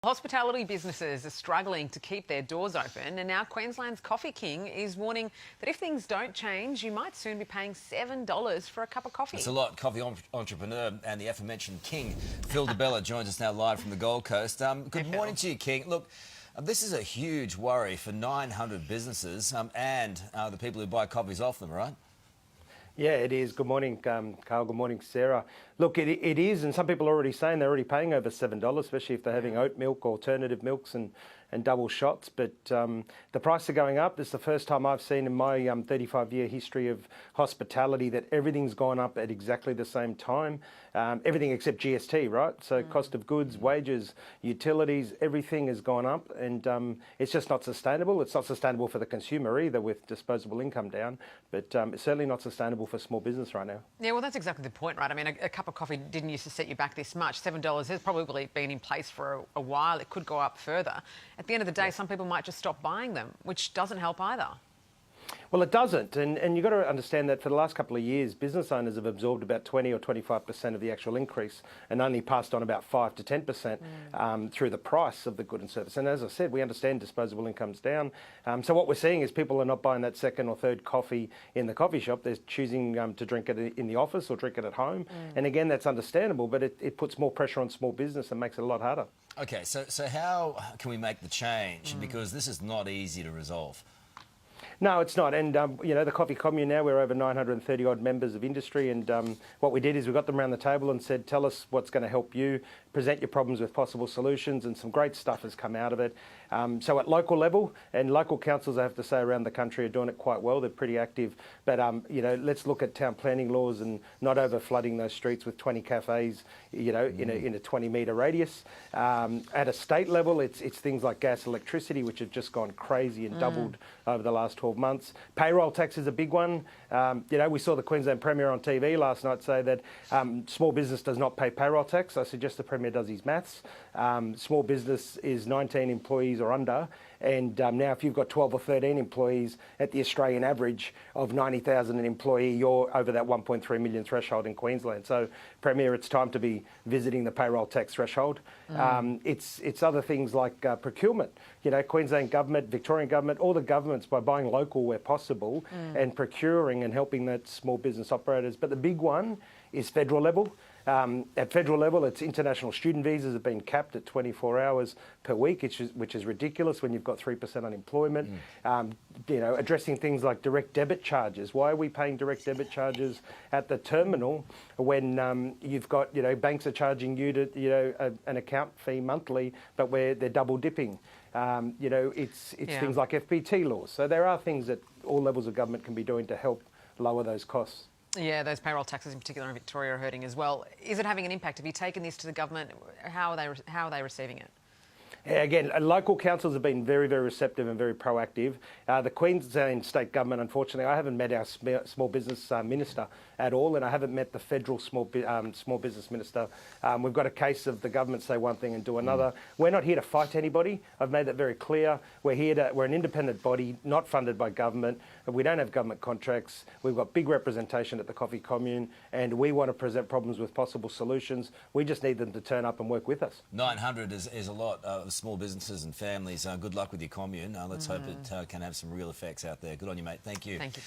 Hospitality businesses are struggling to keep their doors open, and now Queensland's Coffee King is warning that if things don't change, you might soon be paying $7 for a cup of coffee. It's a lot. Coffee entrepreneur and the aforementioned King, Phil joins us now live from the Gold Coast. Good morning to you, King. Look, this is a huge worry for 900 businesses and the people who buy coffees off them, right? Yeah, it is. Good morning, Carl. Good morning, Sarah. Look, it is, and some people are already saying they're already paying over $7, especially if they're having oat milk, alternative milks and double shots. But the prices are going up. This is the first time I've seen in my 35-year history of hospitality that everything's gone up at exactly the same time. Everything except GST, right? So cost of goods, wages, utilities, everything has gone up, and it's just not sustainable. It's not sustainable for the consumer either, with disposable income down, but it's certainly not sustainable for small business right now. Yeah, well, that's exactly the point, right? I mean, a cup of coffee didn't used to set you back this much. $7 has probably been in place for a while. It could go up further. At the end of the day, some people might just stop buying them, which doesn't help either. Well, it doesn't, and you've got to understand that for the last couple of years, business owners have absorbed about 20 or 25% of the actual increase and only passed on about 5 to 10% through the price of the good and service. And as I said, we understand disposable income's down. So what we're seeing is people are not buying that second or third coffee in the coffee shop. They're choosing to drink it in the office or drink it at home. And again, that's understandable, but it puts more pressure on small business and makes it a lot harder. Okay, so how can we make the change? Because this is not easy to resolve. No, it's not. And, you know, the Coffee Commune now, we're over 930 odd members of industry. And what we did is we got them around the table and said, tell us what's going to help you, present your problems with possible solutions, and some great stuff has come out of it. So at local level, and local councils, I have to say, around the country are doing it quite well. They're pretty active. But, you know, let's look at town planning laws and not over flooding those streets with 20 cafes, you know, in a 20-metre radius. At a state level, it's things like gas, electricity, which have just gone crazy and doubled over the last 12 months. Payroll tax is a big one. You know, we saw the Queensland Premier on TV last night say that small business does not pay payroll tax. I suggest the Premier does his maths. Small business is 19 employees or under, and now if you've got 12 or 13 employees at the Australian average of 90,000 an employee, you're over that 1.3 million threshold in Queensland. So, Premier, it's time to be visiting the payroll tax threshold. It's other things like procurement. You know, Queensland government, Victorian government, all the governments, by buying local where possible and procuring and helping that small business operators. But the big one is federal level. At federal level, it's international student visas have been capped at 24 hours per week, which is ridiculous when you've got 3% unemployment. You know, addressing things like direct debit charges. Why are we paying direct debit charges at the terminal when you've got, you know, banks are charging you to, you know, an account fee monthly, but where they're double dipping? You know, it's things like FBT laws. So there are things that all levels of government can be doing to help lower those costs. Yeah, those payroll taxes in particular in Victoria are hurting as well. Is it having an impact? Have you taken this to the government? How are they receiving it? Again, local councils have been very, very receptive and very proactive. The Queensland state government, unfortunately, I haven't met our small business minister at all, and I haven't met the federal small business minister. We've got a case of the government say one thing and do another. We're not here to fight anybody. I've made that very clear. We're an independent body, not funded by government. We don't have government contracts. We've got big representation at the Coffee Commune, and we want to present problems with possible solutions. We just need them to turn up and work with us. 900 is a lot of small businesses and families. Good luck with your commune. Let's hope it can have some real effects out there. Good on you, mate. Thank you. Thank you.